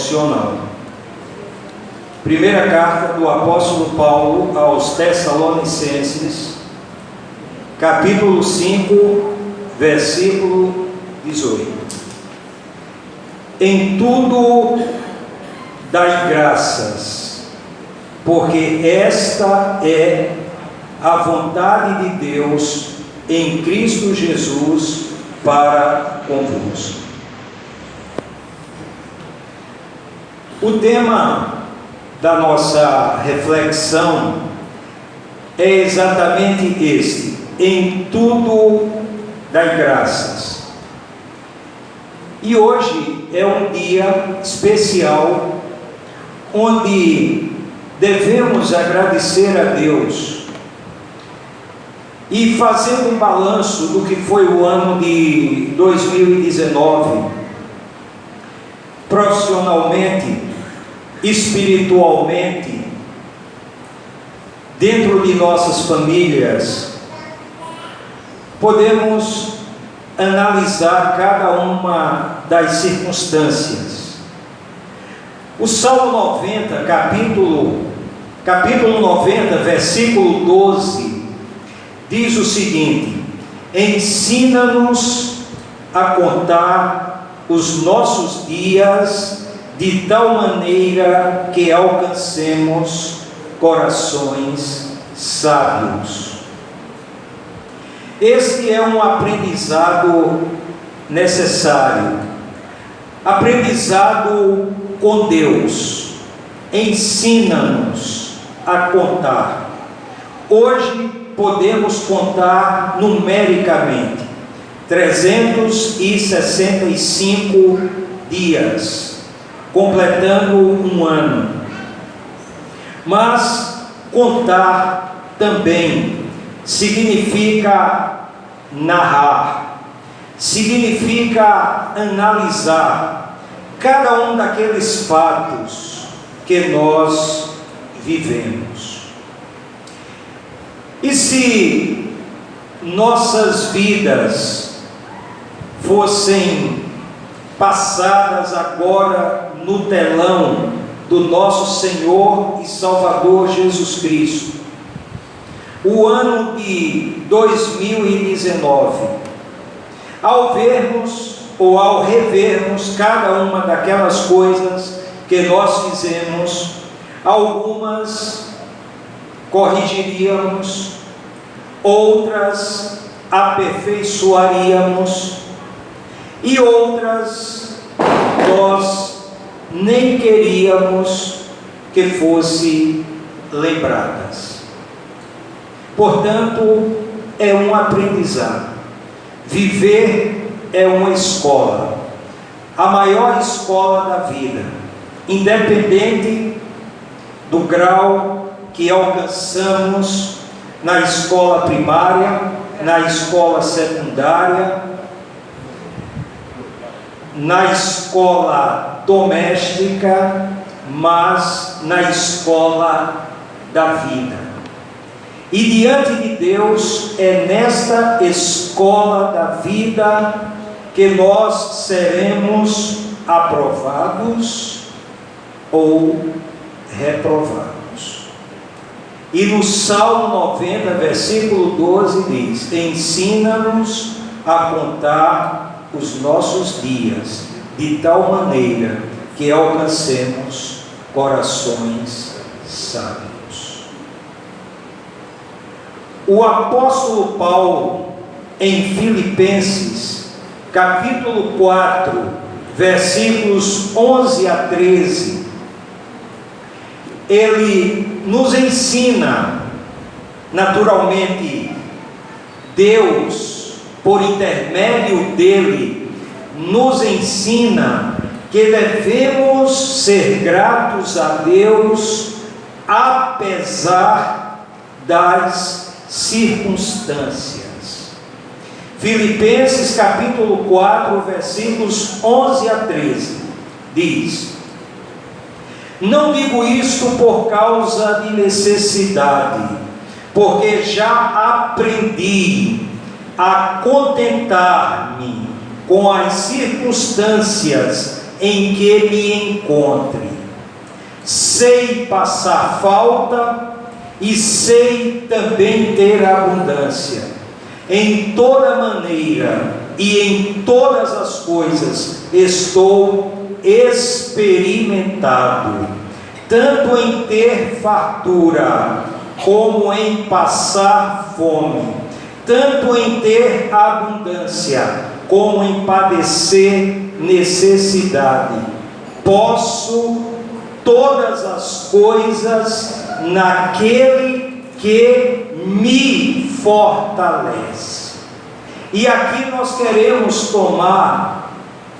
devocional. Primeira carta do apóstolo Paulo aos Tessalonicenses, capítulo 5, versículo 18. Em tudo dai graças, porque esta é a vontade de Deus em Cristo Jesus para convosco. O tema da nossa reflexão é exatamente este: em tudo dai graças. E hoje é um dia especial onde devemos agradecer a Deus e fazer um balanço do que foi o ano de 2019, profissionalmente, espiritualmente, dentro de nossas famílias. Podemos analisar cada uma das circunstâncias. O Salmo 90, capítulo 90, versículo 12, diz o seguinte: ensina-nos a contar os nossos dias de tal maneira que alcancemos corações sábios. Este é um aprendizado necessário, aprendizado com Deus. Ensina-nos a contar. Hoje podemos contar numericamente 365 dias, completando um ano. Mas contar também significa narrar, significa analisar cada um daqueles fatos que nós vivemos. E se nossas vidas fossem passadas agora no telão do nosso Senhor e Salvador Jesus Cristo, o ano de 2019, ao vermos ou ao revermos cada uma daquelas coisas que nós fizemos, algumas corrigiríamos, outras aperfeiçoaríamos e outras nós nem queríamos que fossem lembradas. Portanto, é um aprendizado. Viver é uma escola, a maior escola da vida, independente do grau que alcançamos na escola primária, na escola secundária, na escola doméstica, mas na escola da vida. E diante de Deus, é nesta escola da vida que nós seremos aprovados ou reprovados. E no Salmo 90, versículo 12 diz: ensina-nos a contar os nossos dias de tal maneira que alcancemos corações sábios. O apóstolo Paulo, em Filipenses, capítulo 4, versículos 11 a 13, ele nos ensina, naturalmente, Deus, por intermédio dele, nos ensina que devemos ser gratos a Deus, apesar das circunstâncias. Filipenses capítulo 4, versículos 11 a 13, diz: não digo isto por causa de necessidade, porque já aprendi a contentar-me com as circunstâncias em que me encontre. Sei passar falta e sei também ter abundância. Em toda maneira e em todas as coisas estou experimentado, tanto em ter fartura como em passar fome, tanto em ter abundância como em padecer necessidade. Posso todas as coisas naquele que me fortalece. E aqui nós queremos tomar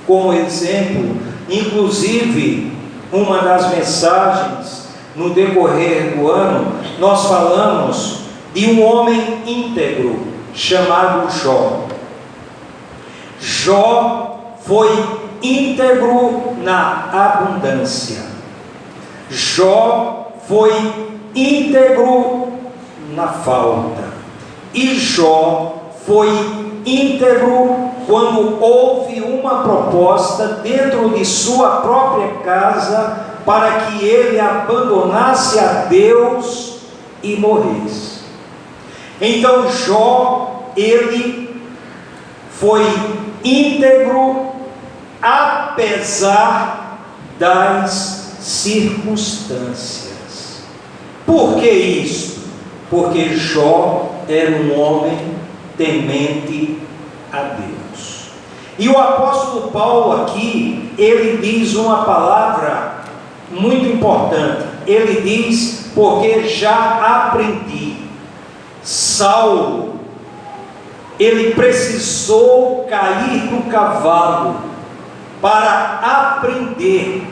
como exemplo, inclusive, uma das mensagens no decorrer do ano, nós falamos de um homem íntegro chamado Jó. Jó foi íntegro na abundância. Jó foi íntegro na falta. E Jó foi íntegro quando houve uma proposta dentro de sua própria casa para que ele abandonasse a Deus e morresse. Então Jó, ele foi íntegro apesar das circunstâncias. Por que isso? Porque Jó era um homem temente a Deus. E o apóstolo Paulo aqui, ele diz uma palavra muito importante. Ele diz, porque já aprendi. Saulo, ele precisou cair do cavalo para aprender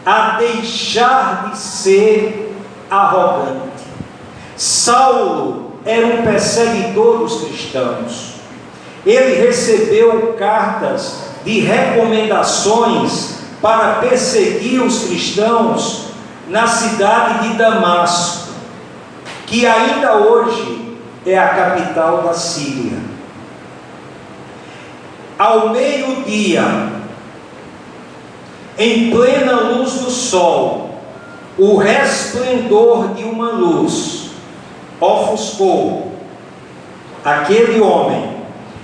a deixar de ser arrogante. Saulo era um perseguidor dos cristãos. Ele recebeu cartas de recomendações para perseguir os cristãos na cidade de Damasco, que ainda hoje é a capital da Síria. Ao meio-dia, em plena luz do sol, o resplendor de uma luz ofuscou aquele homem,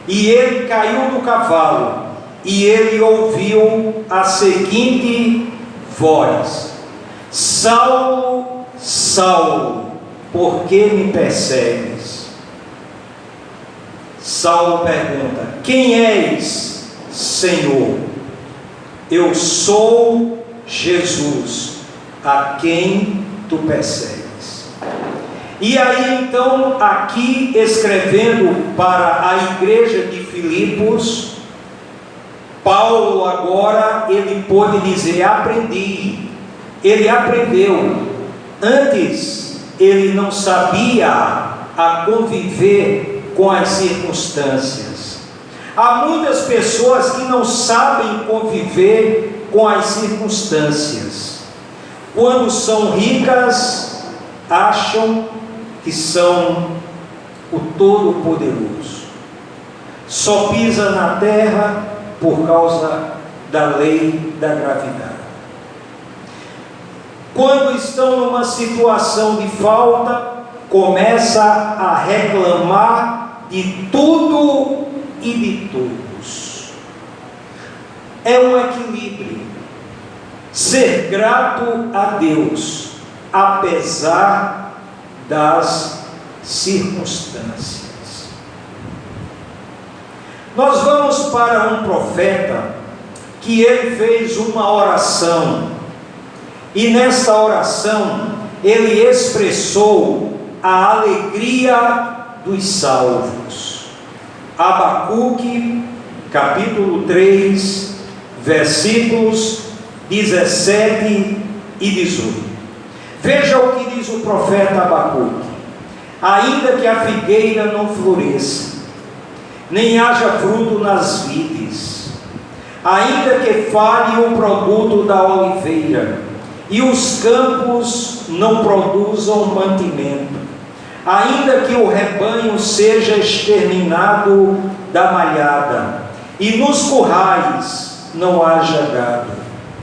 e ele caiu do cavalo, e ele ouviu a seguinte voz: Saulo, Saulo, por que me persegues? Saulo pergunta: quem és, Senhor? Eu sou Jesus, a quem tu persegues. E aí então, aqui escrevendo para a igreja de Filipos, Paulo agora, ele pôde dizer: aprendi. Ele aprendeu. Antes, ele não sabia a conviver com as circunstâncias. Há muitas pessoas que não sabem conviver com as circunstâncias. Quando são ricas, acham que são o Todo-Poderoso. Só pisa na terra por causa da lei da gravidade. Quando estão numa situação de falta, começa a reclamar de tudo e de todos. É um equilíbrio. Ser grato a Deus, apesar das circunstâncias. Nós vamos para um profeta que ele fez uma oração, e nessa oração ele expressou a alegria dos salvos. Abacuque, capítulo 3, versículos 17 e 18. Veja o que diz o profeta Abacuque: ainda que a figueira não floresça, nem haja fruto nas vides, ainda que falhe o produto da oliveira, e os campos não produzam mantimento, ainda que o rebanho seja exterminado da malhada, e nos currais não haja gado,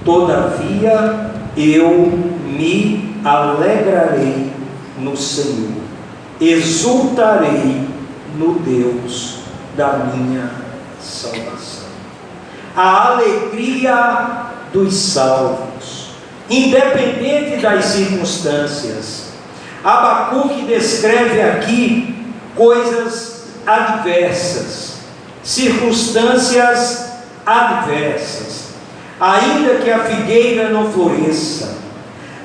todavia eu me alegrarei no Senhor, exultarei no Deus da minha salvação. A alegria dos salvos, independente das circunstâncias. Abacuque descreve aqui coisas adversas, circunstâncias adversas. Ainda que a figueira não floresça,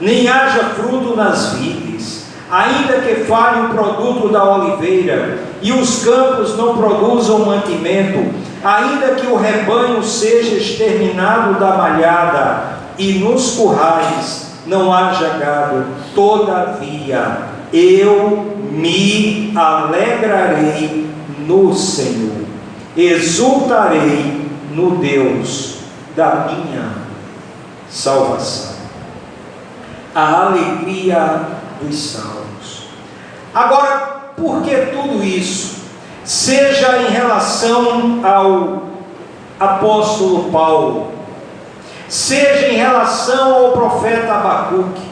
nem haja fruto nas vides, ainda que falhe o produto da oliveira, e os campos não produzam mantimento, ainda que o rebanho seja exterminado da malhada, e nos currais não haja gado, todavia eu me alegrarei no Senhor, exultarei no Deus da minha salvação. A alegria dos salvos. Agora, por que tudo isso? Seja em relação ao apóstolo Paulo, seja em relação ao profeta Abacuque,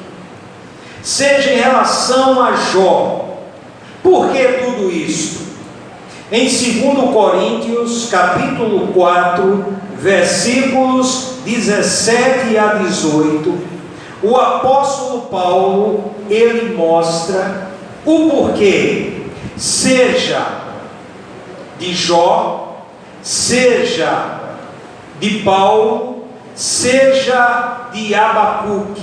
seja em relação a Jó. Por que tudo isso? Em 2 Coríntios, capítulo 4, versículos 17 a 18, o apóstolo Paulo, ele mostra o porquê, seja de Jó, seja de Paulo, seja de Abacuque.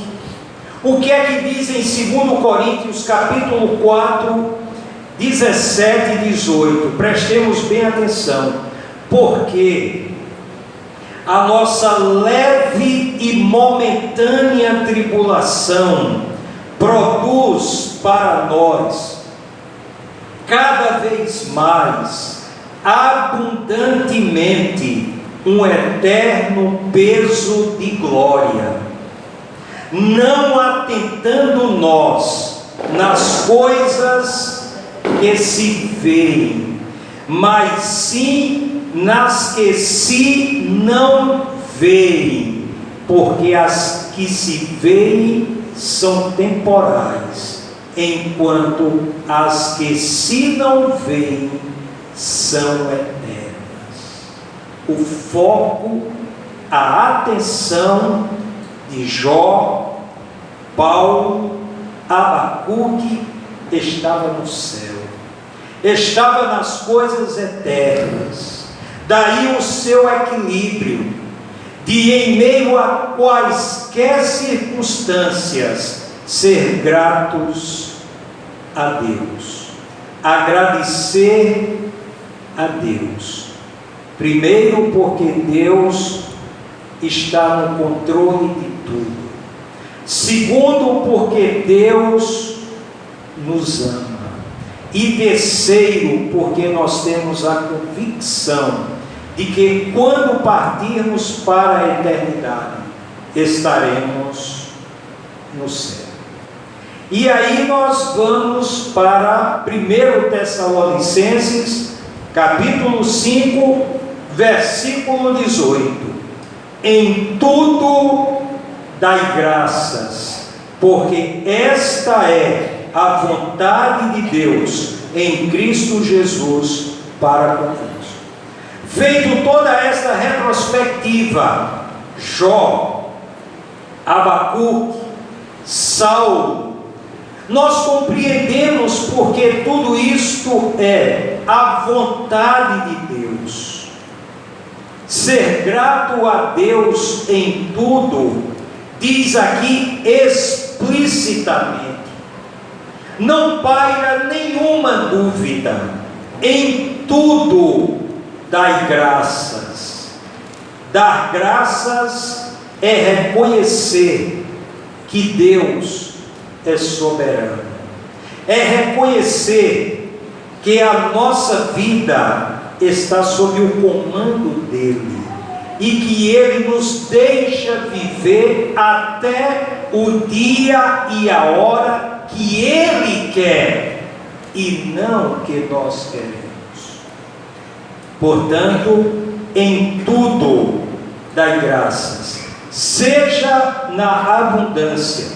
O que é que diz em 2 Coríntios, capítulo 4, 17 e 18? Prestemos bem atenção, porque a nossa leve e momentânea tribulação produz para nós cada vez mais abundantemente um eterno peso de glória, não atentando nós nas coisas que se veem, mas sim nas que se não veem, porque as que se veem são temporais, enquanto as que se não veem são eternas. O foco, a atenção de Jó, Paulo, Abacuque estava no céu, estava nas coisas eternas. Daí o seu equilíbrio de, em meio a quaisquer circunstâncias, ser gratos a Deus, agradecer a Deus. Primeiro, porque Deus está no controle de tudo. Segundo, porque Deus nos ama. E terceiro, porque nós temos a convicção de que quando partirmos para a eternidade, estaremos no céu. E aí nós vamos para 1 Tessalonicenses, capítulo 5, versículo 18. Em tudo dai graças, porque esta é a vontade de Deus em Cristo Jesus para convosco. Feito toda esta retrospectiva, Jó, Abacuque, Saulo, nós compreendemos porque tudo isto é a vontade de Deus. Ser grato a Deus em tudo, diz aqui explicitamente. Não paira nenhuma dúvida, em tudo dai graças. Dar graças é reconhecer que Deus é soberano, é reconhecer que a nossa vida está sob o comando dele e que ele nos deixa viver até o dia e a hora que ele quer e não que nós queremos. Portanto, em tudo dai graças, seja na abundância,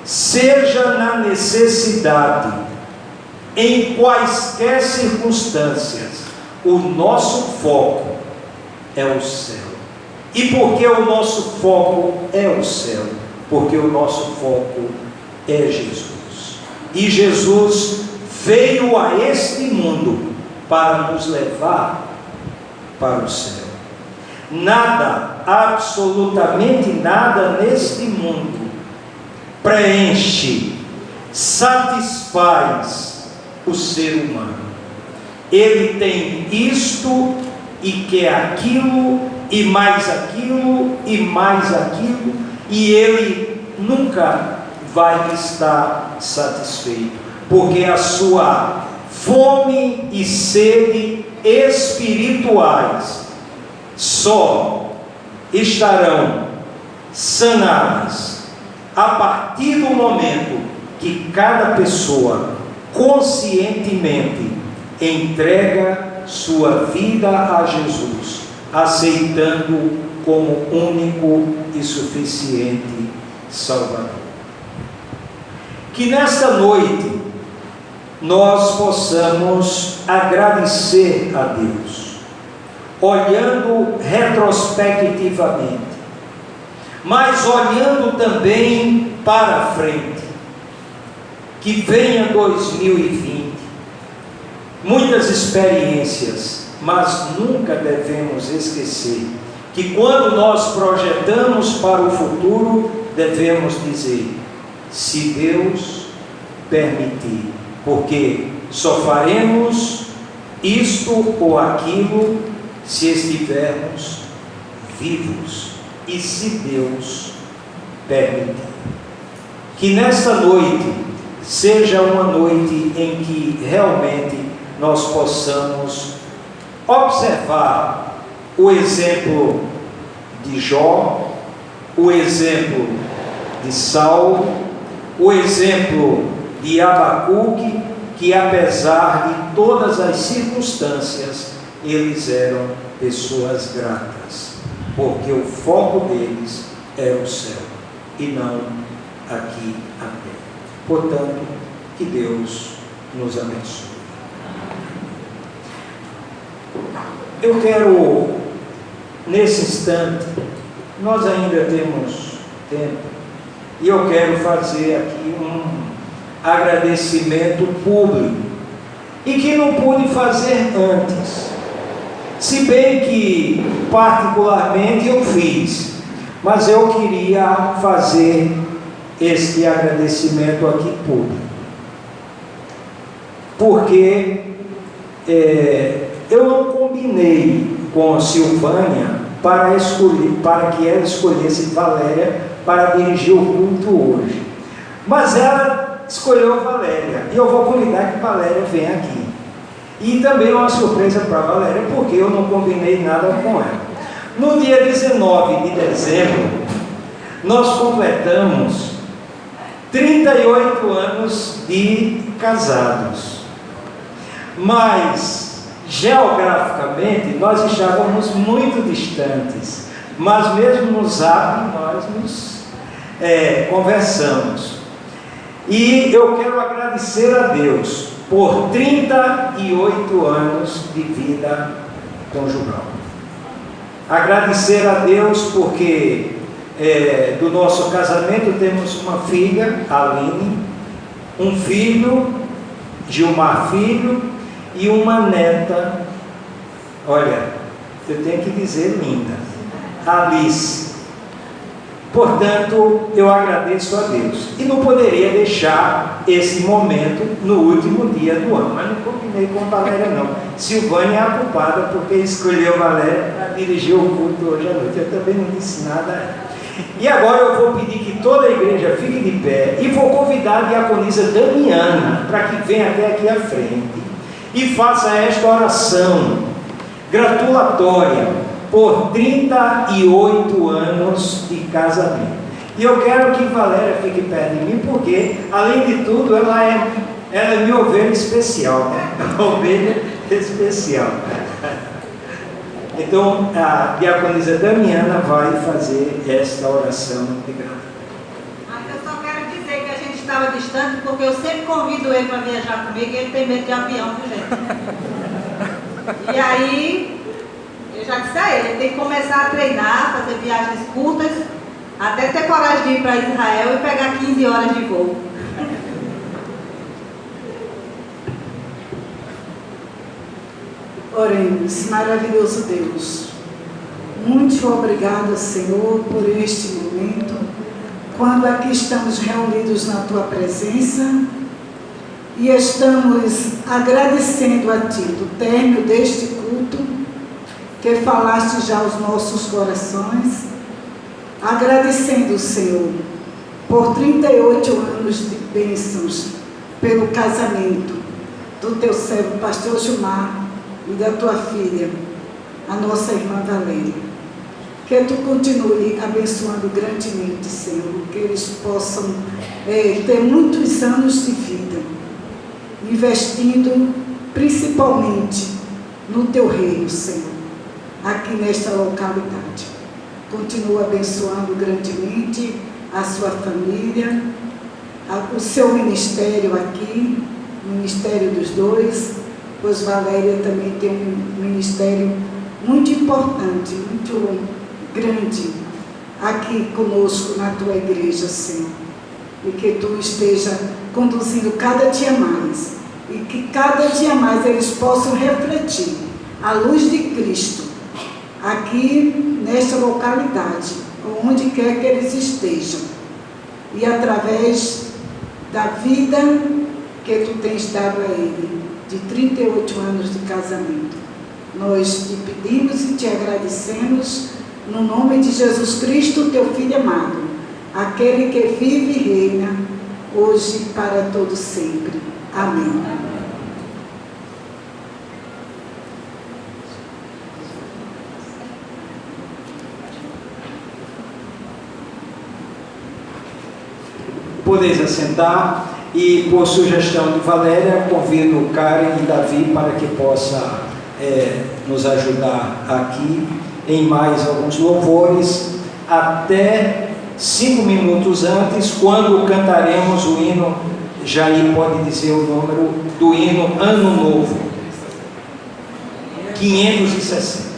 seja na necessidade, em quaisquer circunstâncias, o nosso foco é o céu. E por que o nosso foco é o céu? Porque o nosso foco é Jesus. E Jesus veio a este mundo para nos levar para o céu. Nada, absolutamente nada neste mundo preenche, satisfaz o ser humano. Ele tem isto e quer aquilo, e mais aquilo, e mais aquilo, e ele nunca vai estar satisfeito, porque a sua fome e sede espirituais só estarão sanadas a partir do momento que cada pessoa conscientemente entrega sua vida a Jesus, aceitando como único e suficiente Salvador. Que nesta noite nós possamos agradecer a Deus, olhando retrospectivamente, mas olhando também para a frente. Que venha 2020, muitas experiências, mas nunca devemos esquecer que quando nós projetamos para o futuro, devemos dizer: se Deus permitir, porque só faremos isto ou aquilo se estivermos vivos, e se Deus permitir. Que nesta noite seja uma noite em que realmente nós possamos observar o exemplo de Jó, o exemplo de Saulo, o exemplo de Abacuque, que apesar de todas as circunstâncias, eles eram pessoas gratas, porque o foco deles é o céu e não aqui a terra. Portanto, que Deus nos abençoe. Eu quero, nesse instante, nós ainda temos tempo, e eu quero fazer aqui um agradecimento público, e que não pude fazer antes, se bem que particularmente eu fiz, mas eu queria fazer este agradecimento aqui público, porque eu não combinei com a Silvânia para que ela escolhesse Valéria para dirigir o culto hoje, mas ela escolheu Valéria, e eu vou convidar que Valéria venha aqui, e também é uma surpresa para Valéria, porque eu não combinei nada com ela. No dia 19 de dezembro, nós completamos 38 anos de casados, mas geograficamente nós estávamos muito distantes, mas mesmo no Zap nós nos conversamos, e eu quero agradecer a Deus por 38 anos de vida conjugal. Agradecer a Deus porque do nosso casamento temos uma filha, Aline, um filho, Gilmar Filho, e uma neta, olha, eu tenho que dizer linda, Alice. Portanto, eu agradeço a Deus, e não poderia deixar esse momento no último dia do ano, mas não combinei com Valéria não. Silvânia é a culpada porque escolheu Valéria para dirigir o culto hoje à noite, eu também não disse nada. E agora eu vou pedir que toda a igreja fique de pé, e vou convidar a diaconisa Damiana para que venha até aqui à frente e faça esta oração gratulatória por 38 anos de casamento. E eu quero que Valéria fique perto de mim, porque, além de tudo, ela é minha ovelha especial, né? Uma ovelha especial. Então, a diaconisa Damiana vai fazer esta oração de graça. Eu só quero dizer que a gente estava distante, porque eu sempre convido ele para viajar comigo e ele tem medo de avião, viu, gente? E aí, eu já disse a ele tem que começar a treinar, fazer viagens curtas, até ter coragem de ir para Israel e pegar 15 horas de voo. Oremos. Maravilhoso Deus, muito obrigada, Senhor, por este momento, quando aqui estamos reunidos na Tua presença e estamos agradecendo a Ti do término deste culto, que falaste já aos nossos corações, agradecendo, Senhor, por 38 anos de bênçãos, pelo casamento do Teu servo, pastor Gilmar, e da Tua filha, a nossa irmã Valéria. Que Tu continue abençoando grandemente, Senhor, que eles possam ter muitos anos de vida, investindo principalmente no Teu reino, Senhor, aqui nesta localidade. Continua abençoando grandemente a sua família, o seu ministério aqui, o ministério dos dois, pois Valéria também tem um ministério muito importante, muito grande, aqui conosco na Tua igreja, Senhor. E que Tu esteja conduzindo cada dia mais, e que cada dia mais eles possam refletir a luz de Cristo, aqui nesta localidade, onde quer que eles estejam, e através da vida que Tu tens dado a ele, de 38 anos de casamento. Nós te pedimos e te agradecemos no nome de Jesus Cristo, Teu Filho amado, aquele que vive e reina hoje e para todo sempre. Amém. Podeis assentar. E por sugestão de Valéria, convido Karen e Davi para que possa nos ajudar aqui em mais alguns louvores, até 5 minutos antes, quando cantaremos o hino. Jair pode dizer o número do hino Ano Novo, 560.